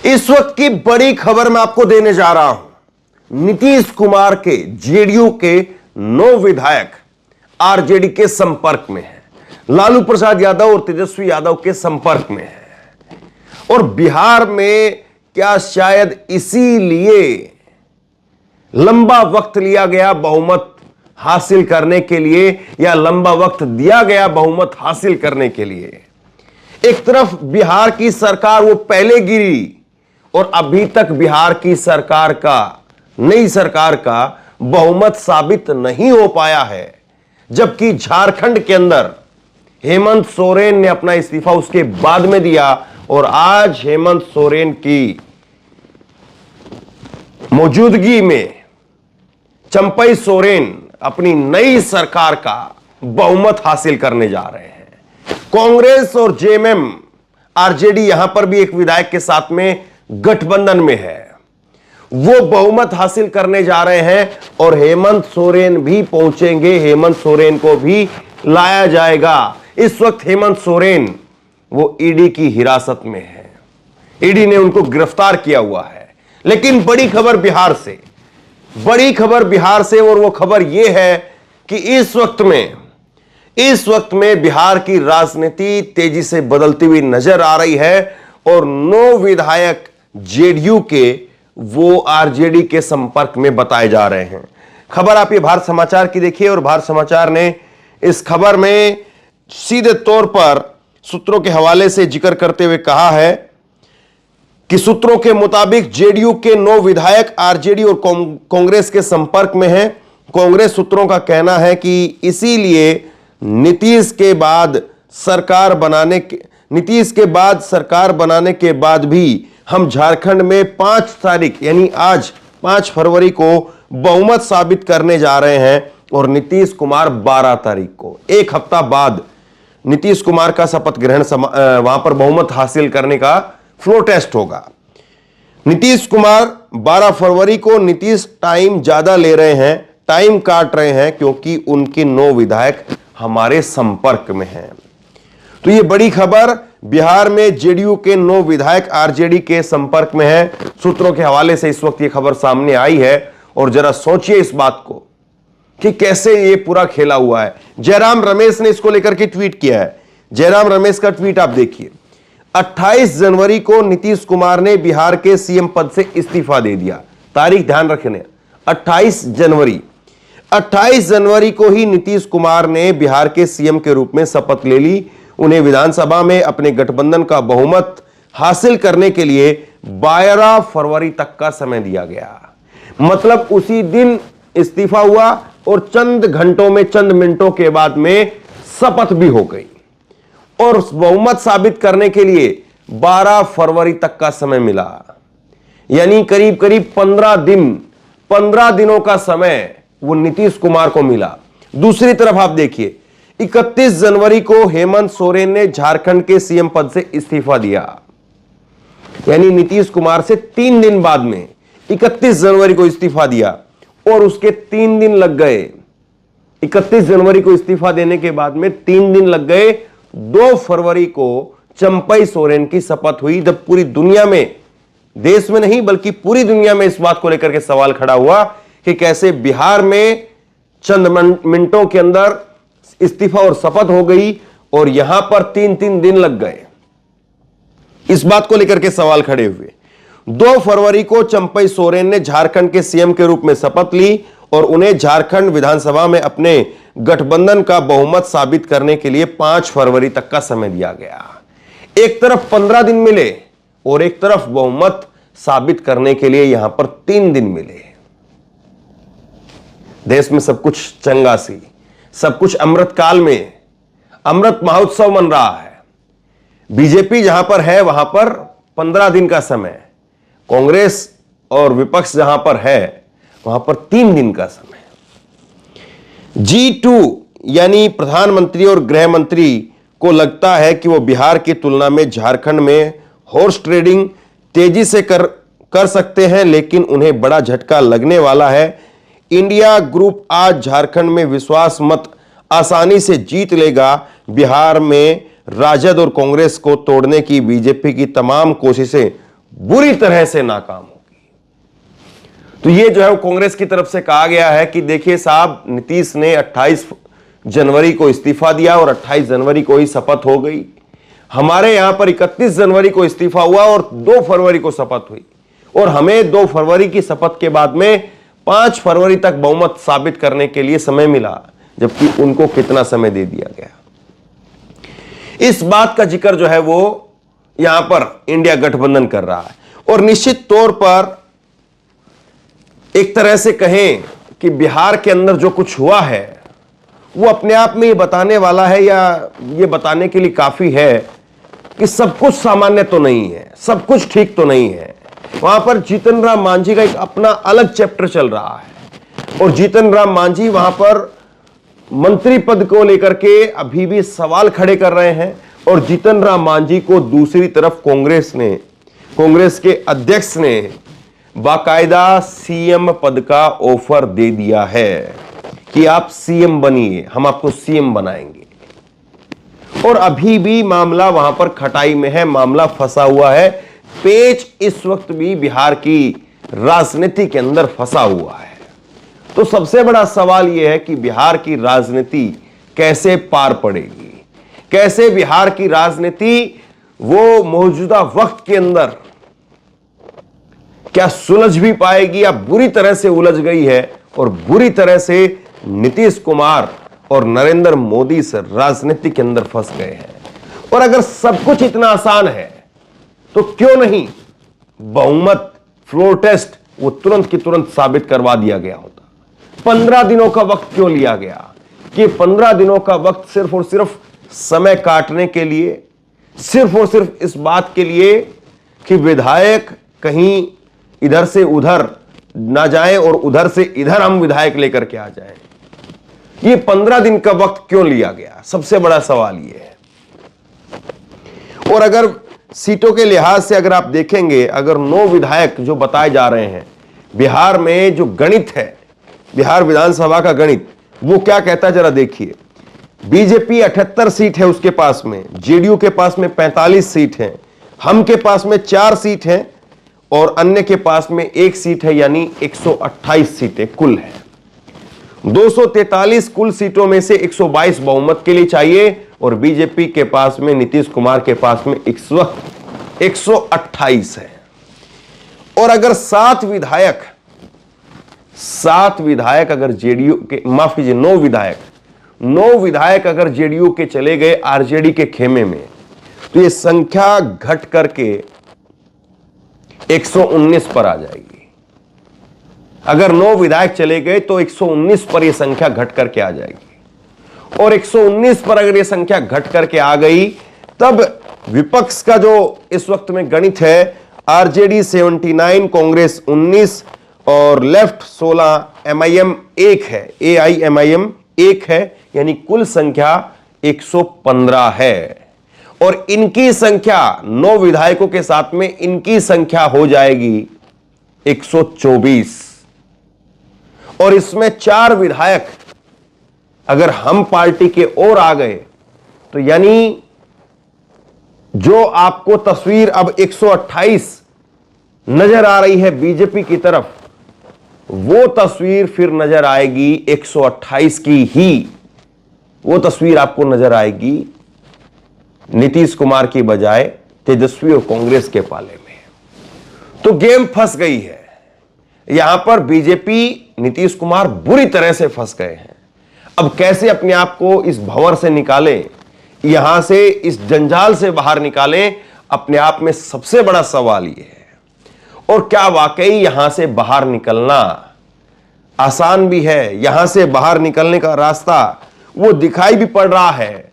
इस वक्त की बड़ी खबर मैं आपको देने जा रहा हूं। नीतीश कुमार के जेडीयू के 9 विधायक आरजेडी के संपर्क में हैं, लालू प्रसाद यादव और तेजस्वी यादव के संपर्क में हैं। और बिहार में क्या शायद इसीलिए लंबा वक्त लिया गया बहुमत हासिल करने के लिए, या लंबा वक्त दिया गया बहुमत हासिल करने के लिए। एक तरफ बिहार की सरकार वो पहले गिरी और अभी तक बिहार की सरकार का, नई सरकार का बहुमत साबित नहीं हो पाया है, जबकि झारखंड के अंदर हेमंत सोरेन ने अपना इस्तीफा उसके बाद में दिया और आज हेमंत सोरेन की मौजूदगी में चंपई सोरेन अपनी नई सरकार का बहुमत हासिल करने जा रहे हैं। कांग्रेस और जेएमएम आरजेडी यहां पर भी एक विधायक के साथ में गठबंधन में है, वो बहुमत हासिल करने जा रहे हैं और हेमंत सोरेन भी पहुंचेंगे, हेमंत सोरेन को भी लाया जाएगा। इस वक्त हेमंत सोरेन वो ईडी की हिरासत में है, ईडी ने उनको गिरफ्तार किया हुआ है। लेकिन बड़ी खबर बिहार से, बड़ी खबर बिहार से, और वो खबर यह है कि इस वक्त में बिहार की राजनीति तेजी से बदलती हुई नजर आ रही है और 9 विधायक जेडीयू के वो आरजेडी के संपर्क में बताए जा रहे हैं। खबर आप ये भारत समाचार की देखिए और भारत समाचार ने इस खबर में सीधे तौर पर सूत्रों के हवाले से जिक्र करते हुए कहा है कि सूत्रों के मुताबिक जेडीयू के 9 विधायक आरजेडी और कांग्रेस के संपर्क में हैं। कांग्रेस सूत्रों का कहना है कि इसीलिए नीतीश के बाद सरकार बनाने के बाद भी हम झारखंड में 5 तारीख यानी आज 5 फरवरी को बहुमत साबित करने जा रहे हैं और नीतीश कुमार 12 तारीख को, एक हफ्ता बाद नीतीश कुमार का शपथ ग्रहण वहां पर बहुमत हासिल करने का फ्लोर टेस्ट होगा। नीतीश कुमार 12 फरवरी को नीतीश टाइम ज्यादा ले रहे हैं, टाइम काट रहे हैं क्योंकि उनके 9 विधायक हमारे संपर्क में हैं। तो ये बड़ी खबर, बिहार में जेडीयू के 9 विधायक आरजेडी के संपर्क में हैं। सूत्रों के हवाले से इस वक्त ये खबर सामने आई है और जरा सोचिए इस बात को कि कैसे ये पूरा खेला हुआ है। जयराम रमेश ने इसको लेकर के ट्वीट किया है। जयराम रमेश का ट्वीट आप देखिए। 28 जनवरी को नीतीश कुमार ने बिहार के सीएम पद से इस्तीफा दे दिया। तारीख ध्यान रखने, 28 जनवरी को ही नीतीश कुमार ने बिहार के सीएम के रूप में शपथ ले ली। उन्हें विधानसभा में अपने गठबंधन का बहुमत हासिल करने के लिए 12 फरवरी तक का समय दिया गया। मतलब उसी दिन इस्तीफा हुआ और चंद घंटों में, चंद मिनटों के बाद में शपथ भी हो गई और बहुमत साबित करने के लिए 12 फरवरी तक का समय मिला। यानी करीब करीब 15 दिनों का समय वो नीतीश कुमार को मिला। दूसरी तरफ आप देखिए, 31 जनवरी को हेमंत सोरेन ने झारखंड के सीएम पद से इस्तीफा दिया। यानी नीतीश कुमार से 3 दिन बाद में 31 जनवरी को इस्तीफा दिया और उसके 3 दिन लग गए। 31 जनवरी को इस्तीफा देने के बाद में 3 दिन लग गए। 2 फरवरी को चंपई सोरेन की शपथ हुई, जब पूरी दुनिया में, देश में नहीं बल्कि पूरी दुनिया में इस बात को लेकर के सवाल खड़ा हुआ कि कैसे बिहार में चंद मिनटों के अंदर इस्तीफा और शपथ हो गई और यहां पर 3 दिन लग गए। इस बात को लेकर के सवाल खड़े हुए। 2 फरवरी को चंपई सोरेन ने झारखंड के सीएम के रूप में शपथ ली और उन्हें झारखंड विधानसभा में अपने गठबंधन का बहुमत साबित करने के लिए 5 फरवरी तक का समय दिया गया। एक तरफ 15 दिन मिले और एक तरफ बहुमत साबित करने के लिए यहां पर 3 दिन मिले। देश में सब कुछ चंगा सी, सब कुछ अमृत काल में, अमृत महोत्सव मन रहा है। बीजेपी जहां पर है वहां पर 15 दिन का समय, कांग्रेस और विपक्ष जहां पर है वहां पर 3 दिन का समय। G2 यानी प्रधानमंत्री और गृह मंत्री को लगता है कि वो बिहार की तुलना में झारखंड में हॉर्स ट्रेडिंग तेजी से कर सकते हैं, लेकिन उन्हें बड़ा झटका लगने वाला है। इंडिया ग्रुप आज झारखंड में विश्वास मत आसानी से जीत लेगा। बिहार में राजद और कांग्रेस को तोड़ने की बीजेपी की तमाम कोशिशें बुरी तरह से नाकाम होगी। तो ये जो है वो कांग्रेस की तरफ से कहा गया है कि देखिए साहब, नीतीश ने 28 जनवरी को इस्तीफा दिया और 28 जनवरी को ही शपथ हो गई। हमारे यहां पर 31 जनवरी को इस्तीफा हुआ और 2 फरवरी को शपथ हुई, और हमें 2 फरवरी की शपथ के बाद में 5 फरवरी तक बहुमत साबित करने के लिए समय मिला, जबकि उनको कितना समय दे दिया गया। इस बात का जिक्र जो है वो यहां पर इंडिया गठबंधन कर रहा है। और निश्चित तौर पर एक तरह से कहें कि बिहार के अंदर जो कुछ हुआ है वो अपने आप में ये बताने वाला है, या ये बताने के लिए काफी है कि सब कुछ सामान्य तो नहीं है, सब कुछ ठीक तो नहीं है। वहां पर जीतन राम मांझी का एक अपना अलग चैप्टर चल रहा है, और जीतन राम मांझी वहां पर मंत्री पद को लेकर के अभी भी सवाल खड़े कर रहे हैं। और जीतन राम मांझी को दूसरी तरफ कांग्रेस के अध्यक्ष ने बाकायदा सीएम पद का ऑफर दे दिया है कि आप सीएम बनिए, हम आपको सीएम बनाएंगे। और अभी भी मामला वहां पर खटाई में है, मामला फंसा हुआ है। पेच इस वक्त भी बिहार की राजनीति के अंदर फंसा हुआ है। तो सबसे बड़ा सवाल यह है कि बिहार की राजनीति कैसे पार पड़ेगी, कैसे बिहार की राजनीति वो मौजूदा वक्त के अंदर क्या सुलझ भी पाएगी, या बुरी तरह से उलझ गई है और बुरी तरह से नीतीश कुमार और नरेंद्र मोदी से राजनीति के अंदर फंस गए हैं। और अगर सब कुछ इतना आसान है तो क्यों नहीं बहुमत फ्लोर टेस्ट वो तुरंत की तुरंत साबित करवा दिया गया होता। 15 दिनों का वक्त क्यों लिया गया? कि 15 दिनों का वक्त सिर्फ और सिर्फ समय काटने के लिए, सिर्फ और सिर्फ इस बात के लिए कि विधायक कहीं इधर से उधर ना जाए और उधर से इधर हम विधायक लेकर के आ जाएं। ये 15 दिन का वक्त क्यों लिया गया? सबसे बड़ा सवाल ये है। और अगर सीटों के लिहाज से अगर आप देखेंगे, अगर 9 विधायक जो बताए जा रहे हैं, बिहार में जो गणित है, बिहार विधानसभा का गणित, वो क्या कहता है जरा देखिए। बीजेपी 78 सीट है उसके पास में, जेडीयू के पास में 45 सीट है, हम के पास में 4 सीट है और अन्य के पास में 1 सीट है, यानी 128 सीटें कुल है। 243 कुल सीटों में से 122 बहुमत के लिए चाहिए, और बीजेपी के पास में, नीतीश कुमार के पास में इस वक्त 128 है। और अगर 7 विधायक अगर जेडीयू के, माफ कीजिए 9 विधायक अगर जेडीयू के चले गए आरजेडी के खेमे में, तो ये संख्या घट करके 119 पर आ जाएगी। अगर 9 विधायक चले गए तो 119 पर यह संख्या घट करके आ जाएगी। और 119 पर अगर यह संख्या घट करके आ गई, तब विपक्ष का जो इस वक्त में गणित है, आरजेडी 79, कांग्रेस 19 और लेफ्ट 16, एमआईएम 1 है, एआईएमआईएम 1 है, यानी कुल संख्या 115 है। और इनकी संख्या 9 विधायकों के साथ में इनकी संख्या हो जाएगी 124। और इसमें 4 विधायक अगर हम पार्टी के ओर आ गए, तो यानी जो आपको तस्वीर अब 128 नजर आ रही है बीजेपी की तरफ, वो तस्वीर फिर नजर आएगी 128 की ही, वो तस्वीर आपको नजर आएगी नीतीश कुमार की बजाय तेजस्वी और कांग्रेस के पाले में। तो गेम फंस गई है यहां पर। बीजेपी, नीतीश कुमार बुरी तरह से फंस गए हैं। अब कैसे अपने आप को इस भंवर से निकालें, यहां से इस जंजाल से बाहर निकालें, अपने आप में सबसे बड़ा सवाल यह है। और क्या वाकई यहां से बाहर निकलना आसान भी है? यहां से बाहर निकलने का रास्ता वो दिखाई भी पड़ रहा है,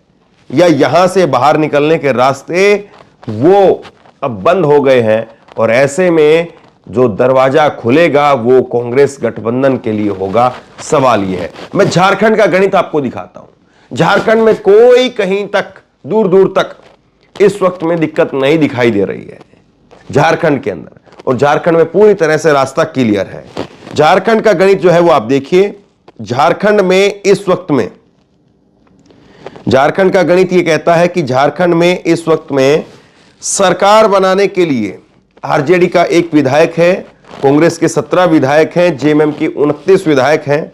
या यहां से बाहर निकलने के रास्ते वो अब बंद हो गए हैं? और ऐसे में जो दरवाजा खुलेगा वो कांग्रेस गठबंधन के लिए होगा। सवाल यह है, मैं झारखंड का गणित आपको दिखाता हूं। झारखंड में कोई कहीं तक दूर दूर तक इस वक्त में दिक्कत नहीं दिखाई दे रही है झारखंड के अंदर, और झारखंड में पूरी तरह से रास्ता क्लियर है। झारखंड का गणित जो है वो आप देखिए। झारखंड में इस वक्त में, झारखंड का गणित ये कहता है कि झारखंड में इस वक्त में सरकार बनाने के लिए आरजेडी का 1 विधायक है, कांग्रेस के 17 विधायक हैं, जेएमएम के 29 विधायक हैं,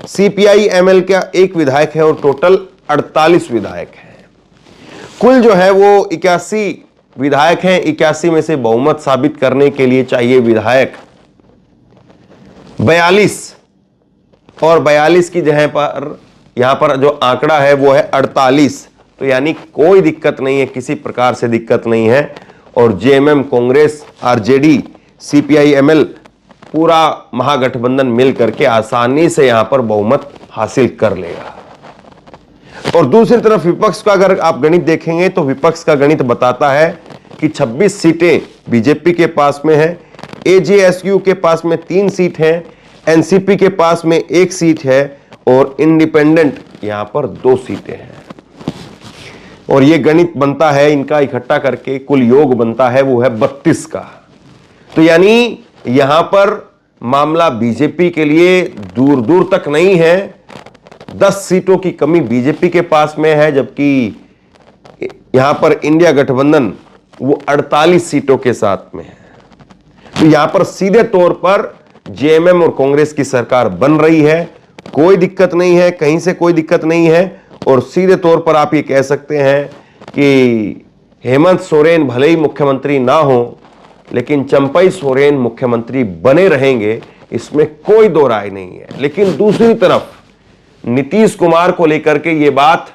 सीपीआई एमएल का 1 विधायक है और टोटल 48 विधायक हैं। कुल जो है वो 81 विधायक हैं। 81 में से बहुमत साबित करने के लिए चाहिए विधायक 42 और 42 की जगह पर यहां पर जो आंकड़ा है वो है 48। तो यानी कोई दिक्कत नहीं है, किसी प्रकार से दिक्कत नहीं है। और JMM, Congress, RJD, CPI ML पूरा महागठबंधन मिल करके आसानी से यहां पर बहुमत हासिल कर लेगा। और दूसरी तरफ विपक्ष का अगर आप गणित देखेंगे तो विपक्ष का गणित बताता है कि 26 सीटें बीजेपी के पास में है, एजेएसयू के पास में 3 सीट है, एनसीपी के पास में 1 सीट है और इंडिपेंडेंट यहां पर 2 सीटें हैं। और यह गणित बनता है इनका इकट्ठा करके कुल योग बनता है वो है 32 का। तो यानी यहां पर मामला बीजेपी के लिए दूर दूर तक नहीं है। 10 सीटों की कमी बीजेपी के पास में है, जबकि यहां पर इंडिया गठबंधन वो 48 सीटों के साथ में है। तो यहां पर सीधे तौर पर जेएमएम और कांग्रेस की सरकार बन रही है, कोई दिक्कत नहीं है, कहीं से कोई दिक्कत नहीं है। और सीधे तौर पर आप ये कह सकते हैं कि हेमंत सोरेन भले ही मुख्यमंत्री ना हो, लेकिन चंपई सोरेन मुख्यमंत्री बने रहेंगे, इसमें कोई दो राय नहीं है। लेकिन दूसरी तरफ नीतीश कुमार को लेकर के यह बात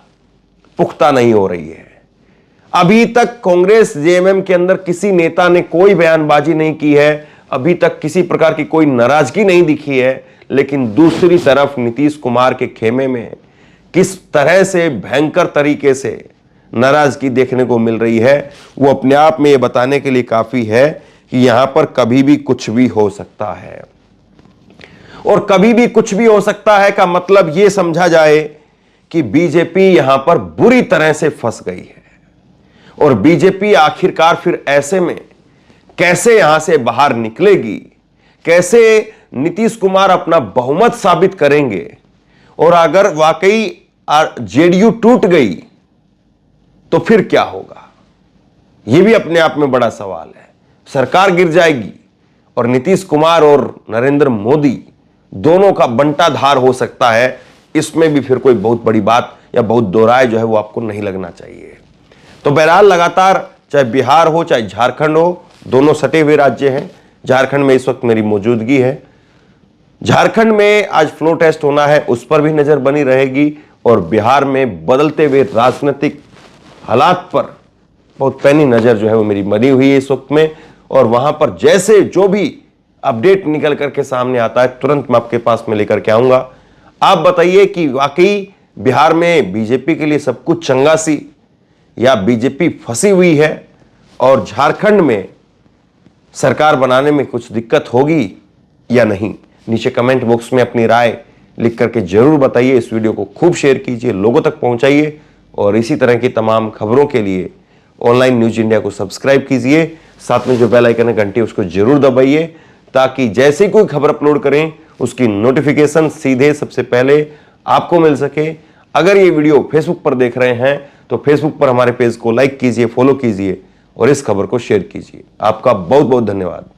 पुख्ता नहीं हो रही है। अभी तक कांग्रेस जेएमएम के अंदर किसी नेता ने कोई बयानबाजी नहीं की है, अभी तक किसी प्रकार की कोई नाराजगी नहीं दिखी है। लेकिन दूसरी तरफ नीतीश कुमार के खेमे में किस तरह से भयंकर तरीके से नाराजगी देखने को मिल रही है, वो अपने आप में ये बताने के लिए काफी है कि यहां पर कभी भी कुछ भी हो सकता है। और कभी भी कुछ भी हो सकता है का मतलब यह समझा जाए कि बीजेपी यहां पर बुरी तरह से फंस गई है। और बीजेपी आखिरकार फिर ऐसे में कैसे यहां से बाहर निकलेगी, कैसे नीतीश कुमार अपना बहुमत साबित करेंगे, और अगर वाकई जेडीयू टूट गई तो फिर क्या होगा, यह भी अपने आप में बड़ा सवाल है। सरकार गिर जाएगी और नीतीश कुमार और नरेंद्र मोदी दोनों का बंटाधार हो सकता है। इसमें भी फिर कोई बहुत बड़ी बात या बहुत दोहराए जो है वो आपको नहीं लगना चाहिए। तो बहरहाल लगातार चाहे बिहार हो चाहे झारखंड हो, दोनों सटे हुए राज्य हैं। झारखंड में इस वक्त मेरी मौजूदगी है। झारखंड में आज फ्लो टेस्ट होना है, उस पर भी नजर बनी रहेगी। और बिहार में बदलते हुए राजनीतिक हालात पर बहुत पैनी नजर जो है वो मेरी बनी हुई है इस वक्त में। और वहां पर जैसे जो भी अपडेट निकल करके सामने आता है तुरंत मैं आपके पास में लेकर के आऊंगा। आप बताइए कि वाकई बिहार में बीजेपी के लिए सब कुछ चंगा सी या बीजेपी फंसी हुई है, और झारखंड में सरकार बनाने में कुछ दिक्कत होगी या नहीं। नीचे कमेंट बॉक्स में अपनी राय लिख करके जरूर बताइए। इस वीडियो को खूब शेयर कीजिए, लोगों तक पहुंचाइए। और इसी तरह की तमाम खबरों के लिए ऑनलाइन न्यूज इंडिया को सब्सक्राइब कीजिए। साथ में जो बेल आइकन है घंटी उसको जरूर दबाइए, ताकि जैसे कोई खबर अपलोड करें उसकी नोटिफिकेशन सीधे सबसे पहले आपको मिल सके। अगर ये वीडियो फेसबुक पर देख रहे हैं तो फेसबुक पर हमारे पेज को लाइक कीजिए, फॉलो कीजिए और इस खबर को शेयर कीजिए। आपका बहुत बहुत धन्यवाद।